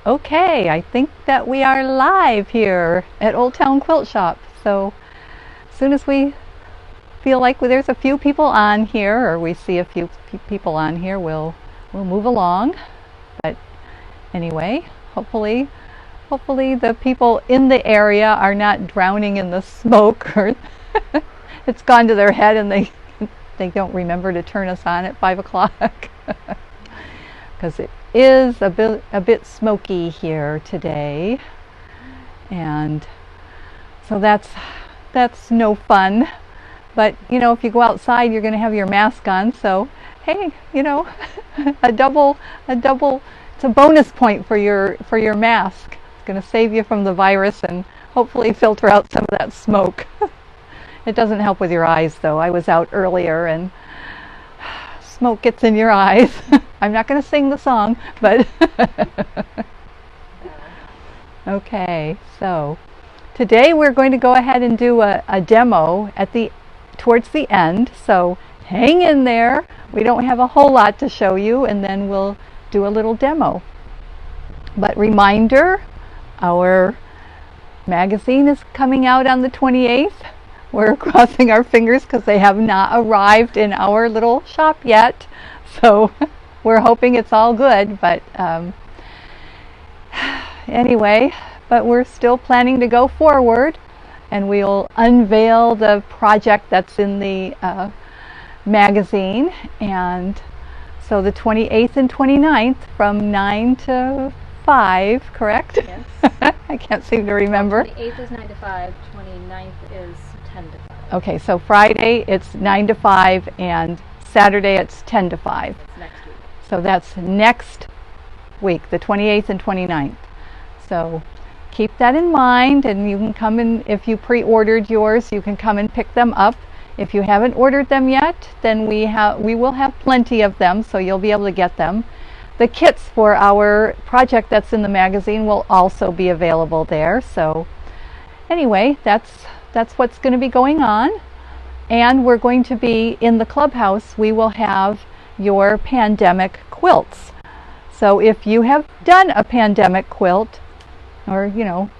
Okay, I think that we are live here at Old Town Quilt Shop. So as soon as we feel like there's a few people on here, or we see a few people on here, we'll move along. But anyway, hopefully the people in the area are not drowning in the smoke, or it's gone to their head and they don't remember to turn us on at 5 o'clock. Because it is a bit smoky here today, and so that's no fun. But you know, if you go outside, you're going to have your mask on, so hey, you know, a double it's a bonus point for your mask. It's going to save you from the virus and hopefully filter out some of that smoke. It doesn't help with your eyes though. I was out earlier and smoke gets in your eyes. I'm not going to sing the song, but okay, so today we're going to go ahead and do a demo towards the end, so hang in there. We don't have a whole lot to show you, and then we'll do a little demo. But reminder, our magazine is coming out on the 28th. We're crossing our fingers because they have not arrived in our little shop yet, so we're hoping it's all good. But anyway, but we're still planning to go forward, and we'll unveil the project that's in the magazine. And so the 28th and 29th from 9 to 5, correct? Yes. I can't seem to remember. 28th is 9 to 5, 29th is 10 to 5. Okay, so Friday it's 9 to 5 and Saturday it's 10 to 5. It's next week. So that's next week, the 28th and 29th. So keep that in mind, and you can come in. If you pre-ordered yours, you can come and pick them up. If you haven't ordered them yet, then we will have plenty of them, so you'll be able to get them. The kits for our project that's in the magazine will also be available there. So anyway, that's what's going to be going on. And we're going to be in the clubhouse. We will have your pandemic quilts. So if you have done a pandemic quilt, or you know,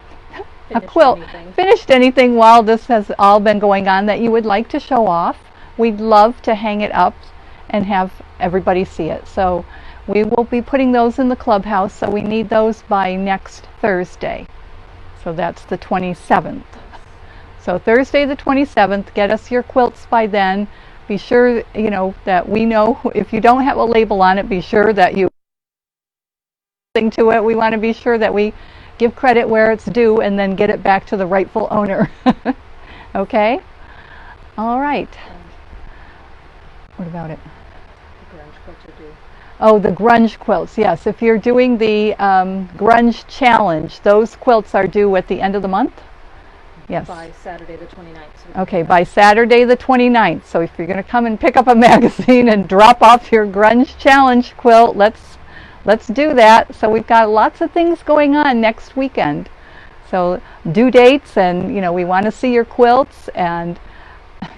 finished anything while this has all been going on that you would like to show off, we'd love to hang it up and have everybody see it. So we will be putting those in the clubhouse, so we need those by next Thursday. So that's the 27th. So Thursday the 27th, get us your quilts by then. Be sure, you know, that we know if you don't have a label on it, be sure that you sing to it. We want to be sure that we give credit where it's due and then get it back to the rightful owner. Okay? All right. What about it? The grunge quilts are due. Oh, the grunge quilts, yes. If you're doing the grunge challenge, those quilts are due at the end of the month? Yes. By Saturday the 29th. So okay, by Saturday the 29th. So if you're going to come and pick up a magazine and drop off your grunge challenge quilt, let's do that. So we've got lots of things going on next weekend. So due dates, and you know, we want to see your quilts, and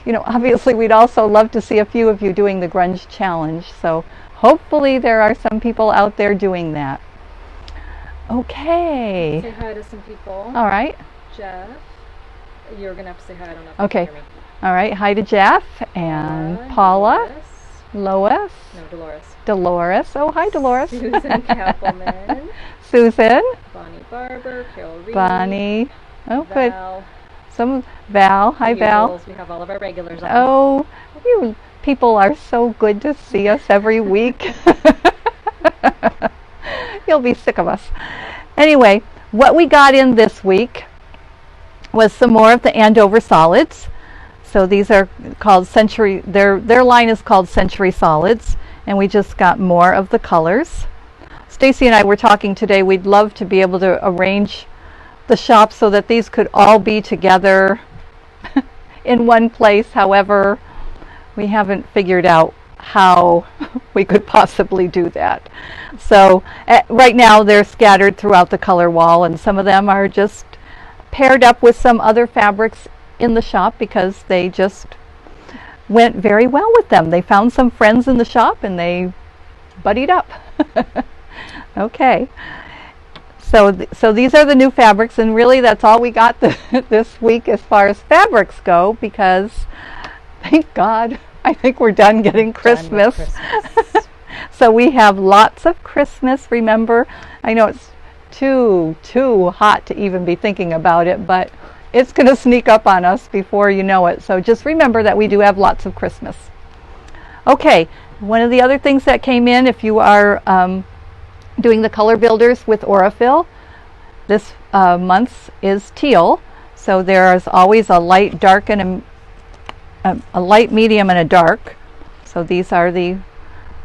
you know, obviously we'd also love to see a few of you doing the grunge challenge. So hopefully there are some people out there doing that. Okay. say hi to some people. All right. Jeff. You're going to have to say hi. I don't know if you Okay. can hear me. All right. Hi to Jeff and Paula. Lois. No, Dolores. Dolores. Oh, hi, Dolores. Susan Kappelman. Susan. Bonnie Barber. Carol Reed. Bonnie. Oh, good. Val. Val. Hi, Val. Usuals. We have all of our regulars on. Oh, you people are so good to see us every week. You'll be sick of us. Anyway, what we got in this week was some more of the Andover solids. So these are called Century, their line is called Century Solids, and we just got more of the colors. Stacy and I were talking today, we'd love to be able to arrange the shop so that these could all be together in one place. However, we haven't figured out how we could possibly do that. So right now they're scattered throughout the color wall, and some of them are just paired up with some other fabrics in the shop because they just went very well with them. They found some friends in the shop and they buddied up. Okay, So these are the new fabrics, and really that's all we got this week as far as fabrics go, because thank God I think we're done getting Christmas. Done with Christmas. So we have lots of Christmas. Remember, I know it's too hot to even be thinking about it, but it's going to sneak up on us before you know it. So just remember that we do have lots of Christmas. Okay, one of the other things that came in, if you are doing the color builders with Aurifil, this month's is teal. So there is always a light, dark, and a light, medium, and a dark. So these are the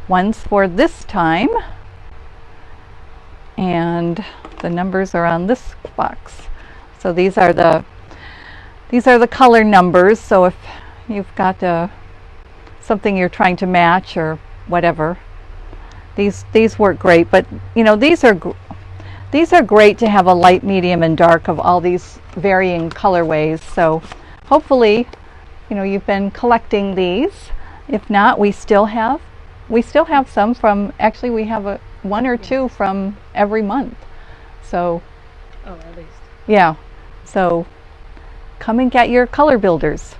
ones for this time. And the numbers are on this box. So these are the color numbers. So if you've got something you're trying to match or whatever, these work great. But you know, these are great to have a light, medium, and dark of all these varying colorways. So hopefully, you know, you've been collecting these. If not, we still have some from, actually we have one or two from every month. So at least. yeah, so come and get your color builders.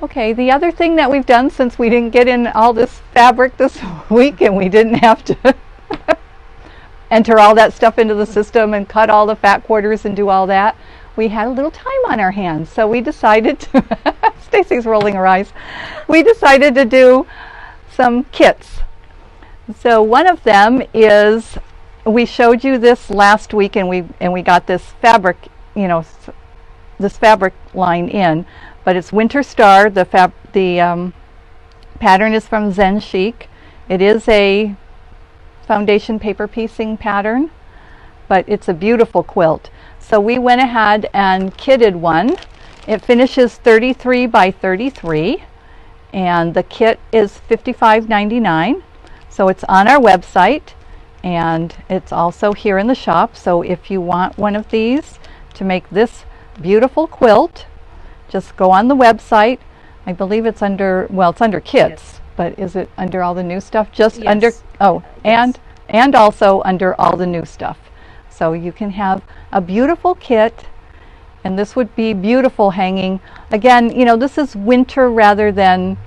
Okay, the other thing that we've done, since we didn't get in all this fabric this week and we didn't have to enter all that stuff into the system and cut all the fat quarters and do all that, we had a little time on our hands. So we decided to, Stacy's rolling her eyes, we decided to do some kits. So one of them is, we showed you this last week, and we got this fabric, you know, this fabric line in, but it's Winter Star. The pattern is from Zen Chic. It is a foundation paper piecing pattern, but it's a beautiful quilt. So we went ahead and kitted one. It finishes 33 by 33, and the kit is $55.99. So it's on our website, and it's also here in the shop. So if you want one of these to make this beautiful quilt, just go on the website. I believe it's under, well, it's under kits, yes. But is it under all the new stuff? Just yes. Under, oh, yes. And also under all the new stuff. So you can have a beautiful kit, and this would be beautiful hanging. Again, you know, this is winter rather than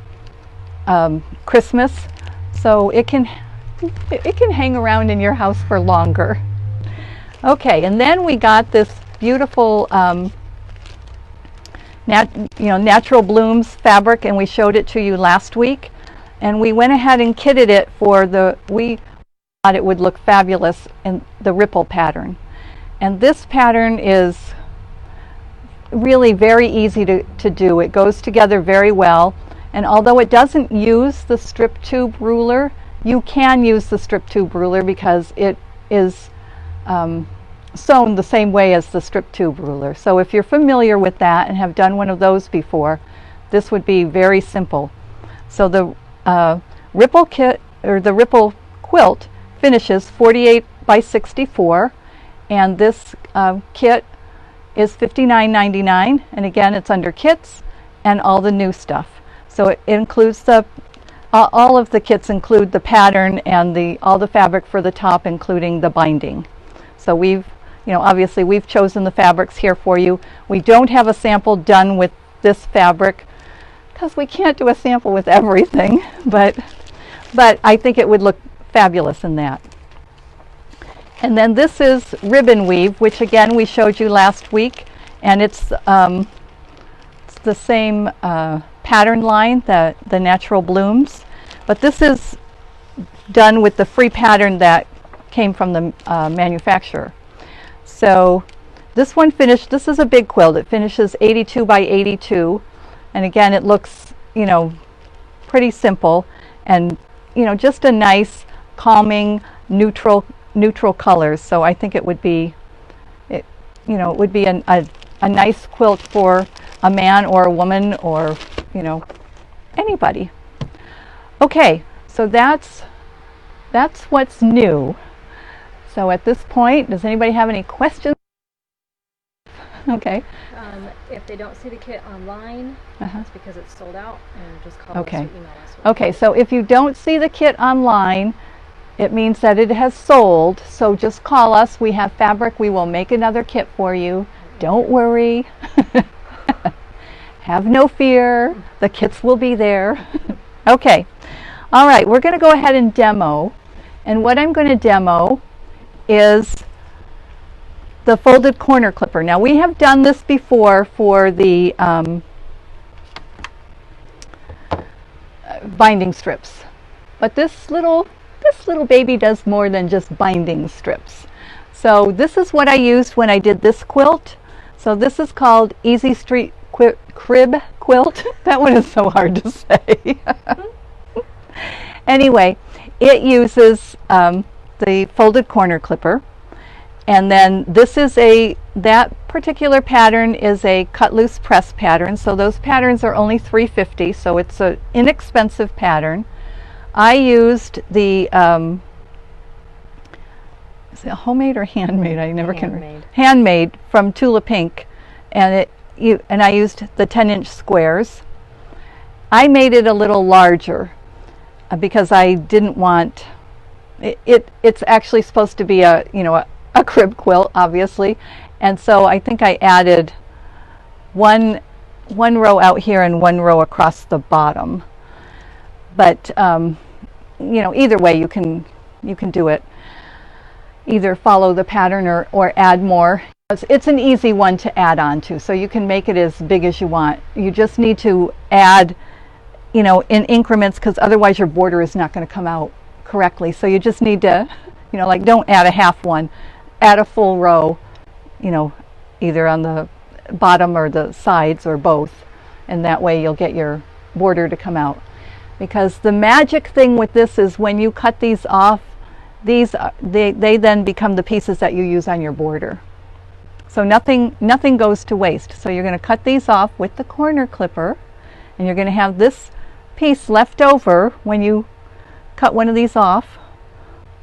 Christmas, so it can hang around in your house for longer. Okay, and then we got this beautiful natural blooms fabric, and we showed it to you last week, and we went ahead and kitted it for we thought it would look fabulous in the ripple pattern. And this pattern is really very easy to do. It goes together very well, and although it doesn't use the strip tube ruler, you can use the strip tube ruler because it is sewn the same way as the strip tube ruler. So if you're familiar with that and have done one of those before, this would be very simple. So the ripple kit, or the ripple quilt, finishes 48 by 64, and this kit is $59.99, and again it's under kits and all the new stuff. So it includes all of the kits include the pattern and all the fabric for the top, including the binding. So obviously we've chosen the fabrics here for you. We don't have a sample done with this fabric because we can't do a sample with everything, but I think it would look fabulous in that. And then this is ribbon weave, which again we showed you last week, and it's the same pattern line, the natural blooms, but this is done with the free pattern that came from the manufacturer. So this one finished, this is a big quilt. It finishes 82 by 82, and again it looks, pretty simple, and just a nice calming neutral colors. So I think it would be a nice quilt for a man or a woman, or anybody. Okay, so that's what's new. So at this point, does anybody have any questions? Okay. If they don't see the kit online, it's because it's sold out, and just call us or email us. Okay, so if you don't see the kit online, it means that it has sold. So just call us. We have fabric. We will make another kit for you. Don't worry. Have no fear. The kits will be there. Okay. All right. We're going to go ahead and demo. And what I'm going to demo is the folded corner clipper. Now we have done this before for the binding strips, but this little baby does more than just binding strips. So this is what I used when I did this quilt. So this is called Easy Street Crib Quilt. That one is so hard to say. Anyway, it uses the folded corner clipper, and then this is that particular pattern is a cut loose press pattern. So those patterns are only $3.50, so it's an inexpensive pattern. I used the is it homemade or handmade? I never can. Handmade from Tula Pink, and I used the 10-inch squares. I made it a little larger because I didn't want it's actually supposed to be a crib quilt, obviously, and so I think I added one row out here and one row across the bottom. But either way, you can do it. Either follow the pattern or add more. It's an easy one to add on to, so you can make it as big as you want. You just need to add, in increments, because otherwise your border is not going to come out correctly. So you just need to, like, don't add a half one, add a full row, either on the bottom or the sides or both, and that way you'll get your border to come out. Because the magic thing with this is when you cut these off, they then become the pieces that you use on your border. So nothing goes to waste. So you're going to cut these off with the corner clipper, and you're going to have this piece left over when you cut one of these off.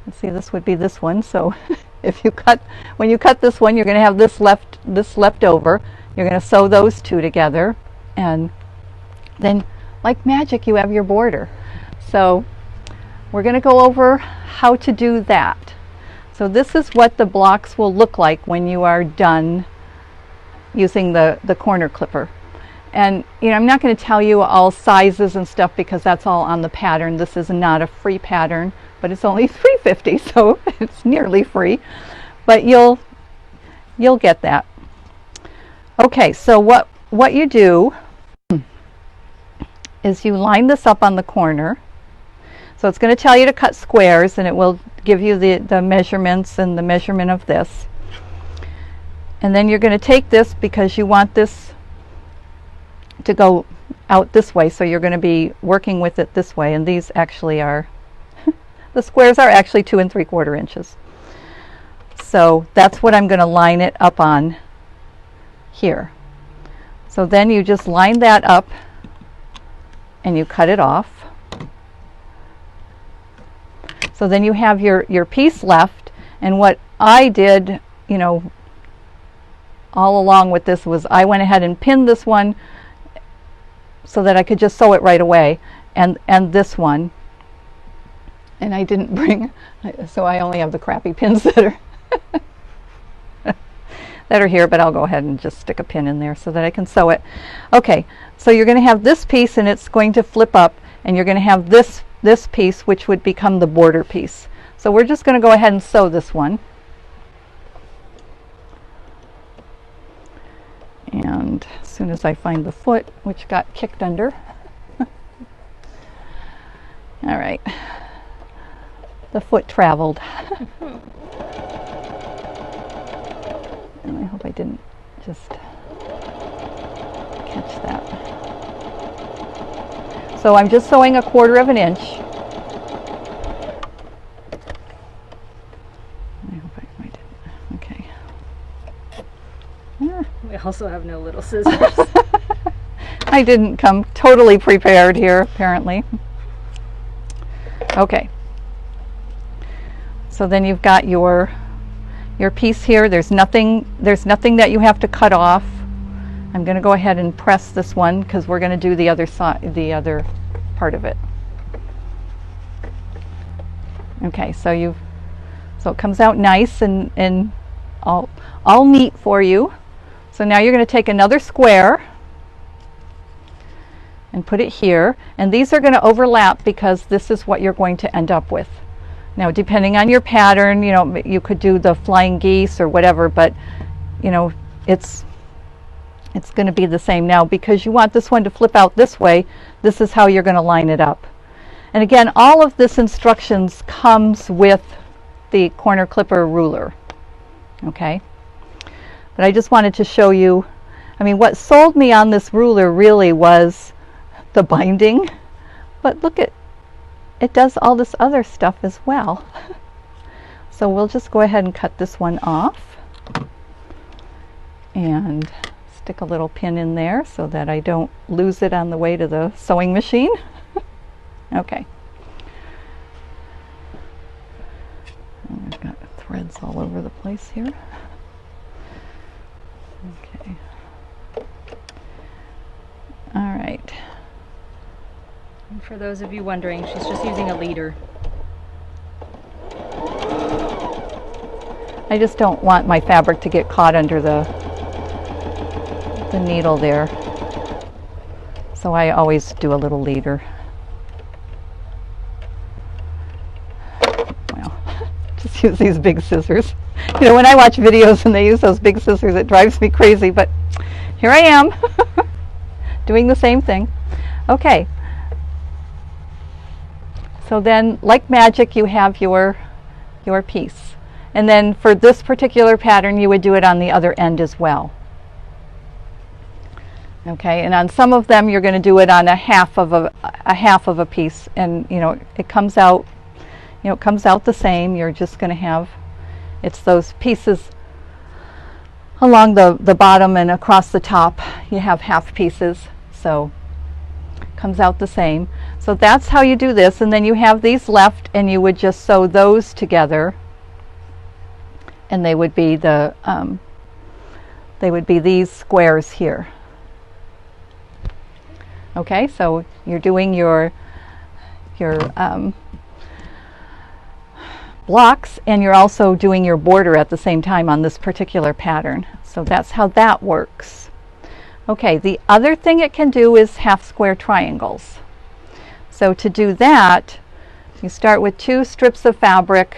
Let's see, this would be this one. So when you cut this one, you're going to have this left over. You're going to sew those two together, and then like magic, you have your border. So we're going to go over how to do that. So this is what the blocks will look like when you are done using the corner clipper. And I'm not going to tell you all sizes and stuff because that's all on the pattern. This is not a free pattern, but it's only $3.50, so it's nearly free. But you'll get that. Okay, so what you do is you line this up on the corner. So it's going to tell you to cut squares, and it will give you the measurements and the measurement of this. And then you're going to take this because you want this to go out this way, so you're going to be working with it this way, and these actually are the squares are actually 2 3/4 inches. So that's what I'm going to line it up on here. So then you just line that up and you cut it off. So then you have your piece left, and what I did, all along with this was I went ahead and pinned this one so that I could just sew it right away, and this one, and I didn't bring, so I only have the crappy pins that are that are here, but I'll go ahead and just stick a pin in there so that I can sew it. Okay, so you're going to have this piece, and it's going to flip up, and you're going to have this piece, which would become the border piece. So we're just going to go ahead and sew this one. And as soon as I find the foot, which got kicked under. All right, the foot traveled. And I hope I didn't just catch that. So I'm just sewing 1/4 inch. I hope I didn't. Okay. We also have no little scissors. I didn't come totally prepared here, apparently. Okay. So then you've got your piece here. There's nothing that you have to cut off. I'm going to go ahead and press this one because we're going to do the other side, the other part of it. Okay, so it comes out nice and all neat for you. So now you're going to take another square and put it here, and these are going to overlap because this is what you're going to end up with. Now, depending on your pattern, you know, you could do the flying geese or whatever, but you know, it's going to be the same. Now, because you want this one to flip out this way, this is how you're going to line it up. And again, all of this instructions comes with the corner clipper ruler. Okay, but I just wanted to show you, I mean, what sold me on this ruler really was the binding, but look at it, does all this other stuff as well. So we'll just go ahead and cut this one off and stick a little pin in there so that I don't lose it on the way to the sewing machine. Okay. And I've got threads all over the place here. Okay. All right. And for those of you wondering, she's just using a leader. I just don't want my fabric to get caught under the needle there. So I always do a little leader. Well, just use these big scissors. You know, when I watch videos and they use those big scissors, it drives me crazy, but here I am doing the same thing. Okay. So then, like magic, you have your piece. And then for this particular pattern, you would do it on the other end as well. Okay, and on some of them, you're going to do it on a half of a piece, and you know it comes out, it comes out the same. You're just going to have, it's those pieces along the bottom and across the top. You have half pieces, so it comes out the same. So that's how you do this, and then you have these left, and you would just sew those together, and they would be these squares here. Okay, so you're doing your blocks, and you're also doing your border at the same time on this particular pattern. So that's how that works. Okay, the other thing it can do is half square triangles. So to do that, you start with 2 strips of fabric.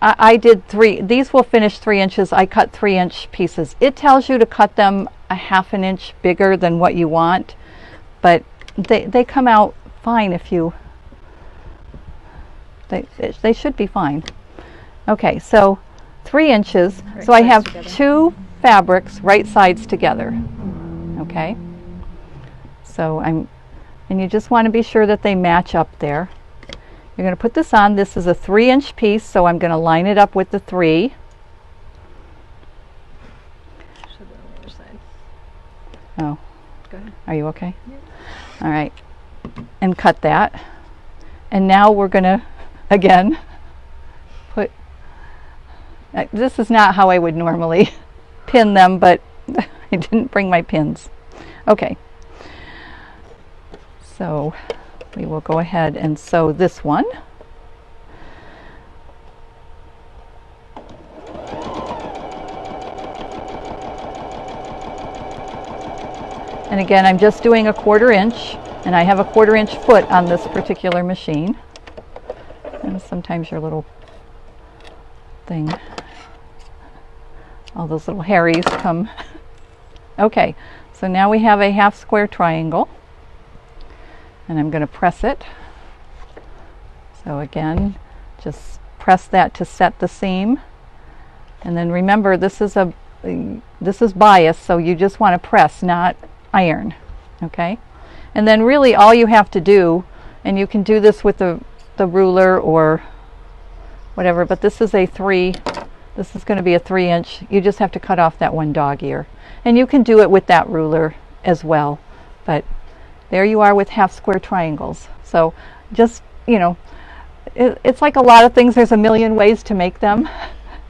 I did 3. These will finish 3 inches. I cut 3-inch pieces. It tells you to cut them a ½ an inch bigger than what you want, but they come out fine if you, they should be fine. Okay, so 3 inches. Right, so I have together. 2 fabrics right sides together. Okay, so and you just want to be sure that they match up there. You're going to put this on. This is a 3-inch piece, so I'm going to line it up with the 3. Should be on the other side. Oh, Go ahead. are you okay? Yeah. All right, and cut that. And now we're going to, again, put, this is not how I would normally pin them, but I didn't bring my pins. Okay, so we will go ahead and sew this one. And again, I'm just doing a 1/4 inch, and I have a 1/4 inch foot on this particular machine. And sometimes your little thing, all those little hairies come. Okay, so now we have a half square triangle, and I'm going to press it. So again, just press that to set the seam, and then remember this is bias, so you just want to press, not iron. Okay, and then really all you have to do, and you can do this with the ruler or whatever, but this is going to be a 3-inch. You just have to cut off that one dog ear, and you can do it with that ruler as well. But there you are with half square triangles. So just, you know, it's like a lot of things, there's a million ways to make them.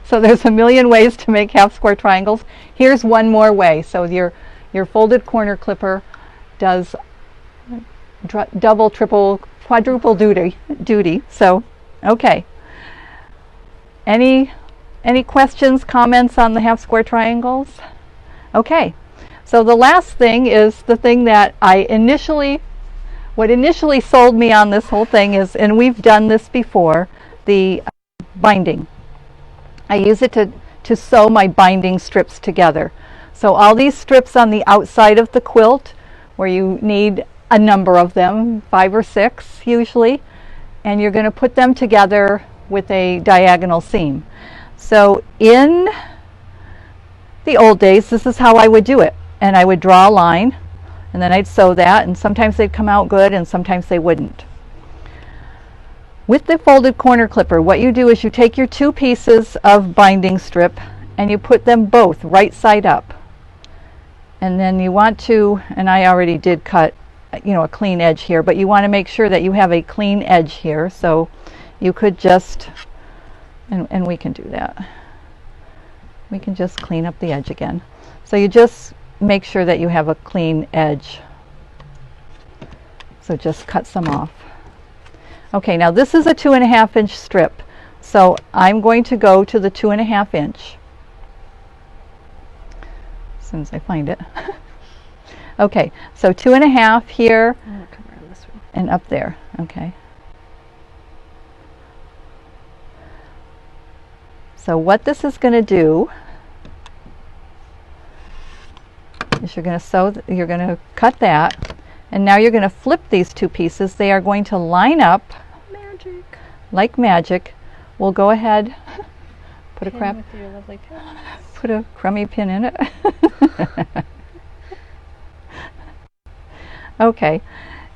So there's a million ways to make half square triangles. Here's one more way. So your folded corner clipper does double, triple, quadruple duty. So, okay. Any questions, comments on the half square triangles? Okay. So the last thing is the thing that what initially sold me on this whole thing is, and we've done this before, the binding. I use it to sew my binding strips together. So all these strips on the outside of the quilt, where you need a number of them, 5 or 6 usually, and you're going to put them together with a diagonal seam. So in the old days, this is how I would do it. And I would draw a line, and then I'd sew that, and sometimes they'd come out good and sometimes they wouldn't. With the folded corner clipper, what you do is you take your 2 pieces of binding strip and you put them both right side up. And then you want to, and I already did cut, a clean edge here, but you want to make sure that you have a clean edge here. So you could just, and we can do that. We can just clean up the edge again. So you just make sure that you have a clean edge. So just cut some off. Okay, now this is a 2.5 inch strip. So I'm going to go to the 2.5 inch. As soon as I find it. Okay, so 2.5 here come around this way. and up there. Okay. So what this is going to do is you're going to cut that, and now you're going to flip these 2 pieces. They are going to line up Magic. like magic. We'll go ahead, put a crummy pin in it. Okay,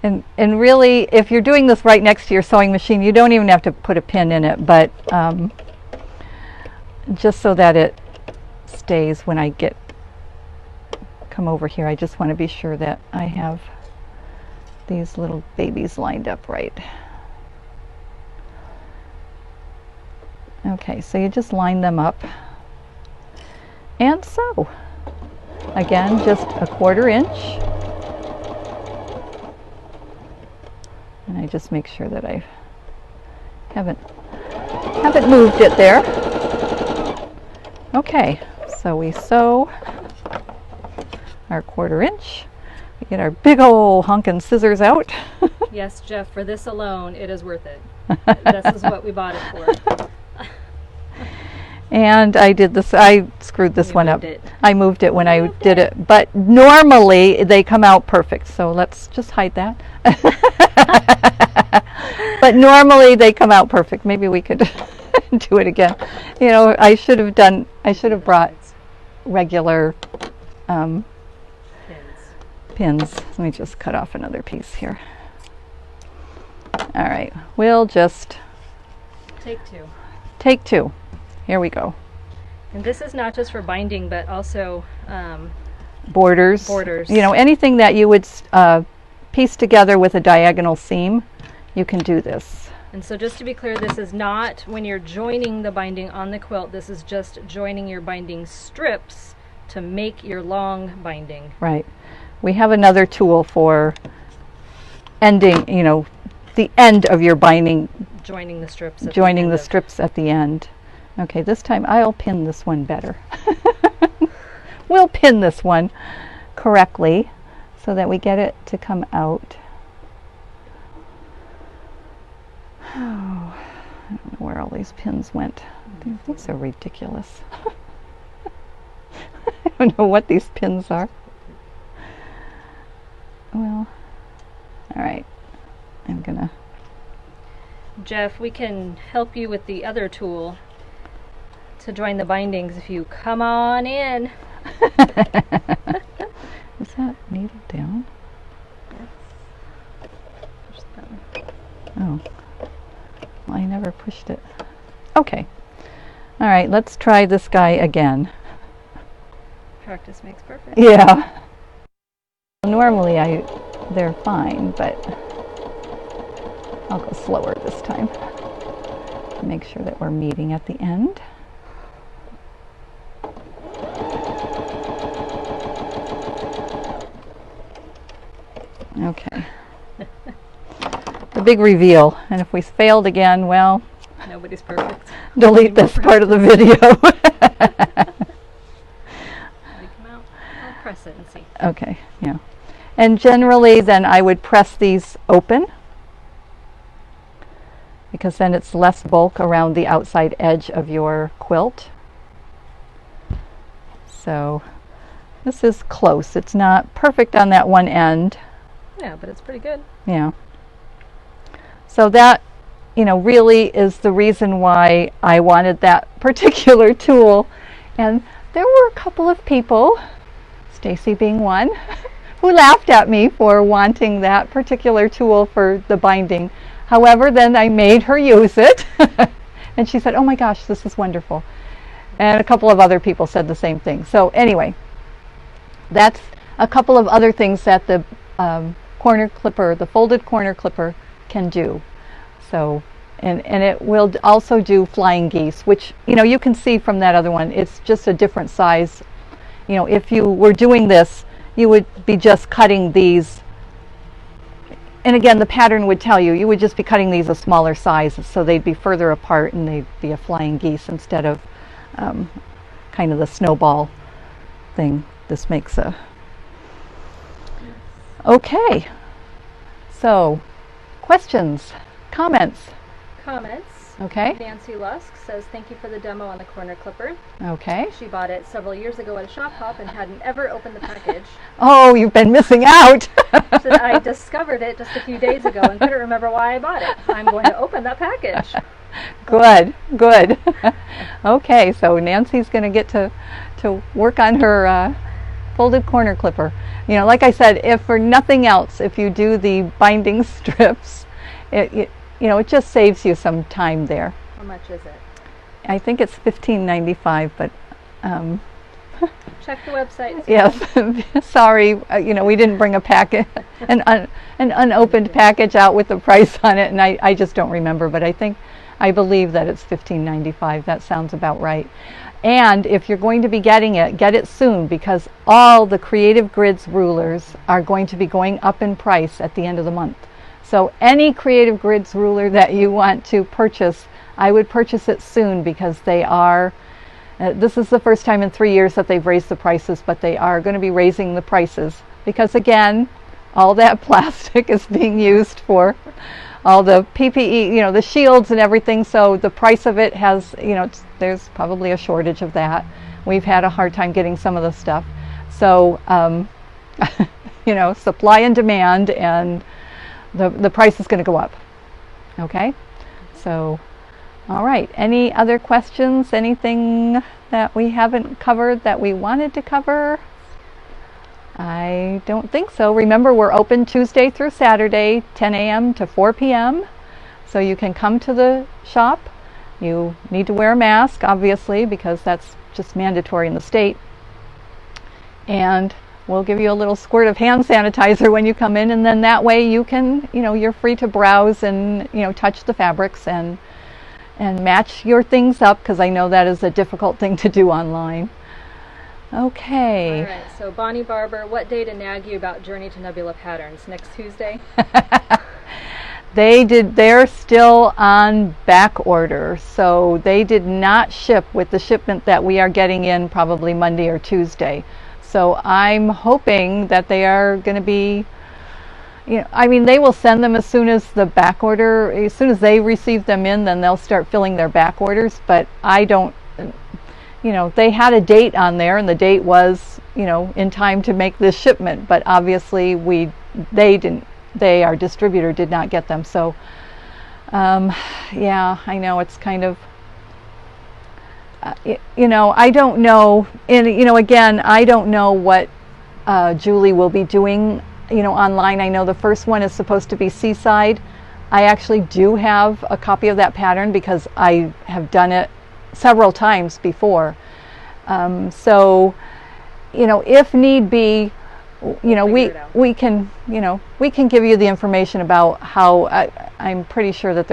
and really, if you're doing this right next to your sewing machine, you don't even have to put a pin in it, but just so that it stays when I come over here, I just want to be sure that I have these little babies lined up right. Okay, so you just line them up and sew. Again, just a 1/4 inch. And I just make sure that I haven't moved it there. Okay, so we sew our 1/4 inch. We get our big old honkin' scissors out. Yes, Jeff, for this alone, it is worth it. This is what we bought it for. And I did this, I screwed this one up. It. I moved it when I did it, but normally they come out perfect, so let's just hide that. But normally they come out perfect. Maybe we could do it again. I should have brought regular pins. Let me just cut off another piece here. All right, we'll just take two. Here we go. And this is not just for binding, but also borders. Anything that you would piece together with a diagonal seam, you can do this. And so just to be clear, this is not when you're joining the binding on the quilt. This is just joining your binding strips to make your long binding. Right. We have another tool for ending, the end of your binding. Joining the strips. Strips at the end. Okay, this time I'll pin this one better. We'll pin this one correctly so that we get it to come out. Oh, I don't know where all these pins went. These are ridiculous. I don't know what these pins are. Well, all right. I'm gonna... Jeff, we can help you with the other tool to join the bindings if you come on in. Is that needle down? Yes. Oh. Well, I never pushed it. Okay. All right, let's try this guy again. Practice makes perfect. Yeah. Normally they're fine, but I'll go slower this time. Make sure that we're meeting at the end. Okay. The big reveal. And if we failed again, well, Nobody's perfect. delete this part of the video. Come out. I'll press it and see. Okay, yeah. And generally then I would press these open, because then it's less bulk around the outside edge of your quilt. So this is close. It's not perfect on that one end. Yeah, but it's pretty good. Yeah. So that, really is the reason why I wanted that particular tool. And there were a couple of people, Stacy being one, who laughed at me for wanting that particular tool for the binding. However, then I made her use it. And she said, "Oh my gosh, this is wonderful." And a couple of other people said the same thing. So anyway, that's a couple of other things that the corner clipper, the folded corner clipper, can do. So, and it will also do flying geese, which you can see from that other one. It's just a different size. If you were doing this, you would be just cutting these. And again, the pattern would tell you, you would just be cutting these a smaller size, so they'd be further apart and they'd be a flying geese instead of kind of the snowball thing. This makes a... Okay. So, questions, comments? Comments. Okay. Nancy Lusk says, "Thank you for the demo on the corner clipper. Okay. She bought it several years ago at a shop hop and hadn't ever opened the package. Oh, you've been missing out. She said, I discovered it just a few days ago and couldn't remember why I bought it. I'm going to open that package." Good, good. Okay, so Nancy's going to get to work on her folded corner clipper. Like I said, if for nothing else, if you do the binding strips, it just saves you some time there. How much is it? I think it's $15.95, but check the website. Yes. Sorry, we didn't bring a packet, an unopened package out with the price on it, and I just don't remember. But I believe that it's $15.95. That sounds about right. And if you're going to be getting it, get it soon, because all the Creative Grids rulers are going to be going up in price at the end of the month. So any Creative Grids ruler that you want to purchase, I would purchase it soon, because they are, this is the first time in 3 years that they've raised the prices, but they are going to be raising the prices because, again, all that plastic is being used for all the PPE, the shields and everything. So the price of it has, there's probably a shortage of that. We've had a hard time getting some of the stuff. So, supply and demand, and the price is going to go up. Okay? So, all right. Any other questions? Anything that we haven't covered that we wanted to cover? I don't think so. Remember, we're open Tuesday through Saturday, 10 a.m. to 4 p.m. So you can come to the shop. You need to wear a mask, obviously, because that's just mandatory in the state. And we'll give you a little squirt of hand sanitizer when you come in, and then that way you can, you're free to browse and, touch the fabrics and match your things up, because I know that is a difficult thing to do online. Okay. All right, so Bonnie Barber, what day to nag you about Journey to Nebula Patterns? Next Tuesday? They're still on back order, so they did not ship with the shipment that we are getting in probably Monday or Tuesday. So I'm hoping that they are going to be, they will send them as soon as the back order, as soon as they receive them in, then they'll start filling their back orders, but I don't, they had a date on there, and the date was, in time to make this shipment, but obviously our distributor did not get them. So, yeah, I know it's kind of, I don't know, and, again, I don't know what Julie will be doing, online. I know the first one is supposed to be Seaside. I actually do have a copy of that pattern because I have done it several times before. So, if need be, we can give you the information about how I'm pretty sure that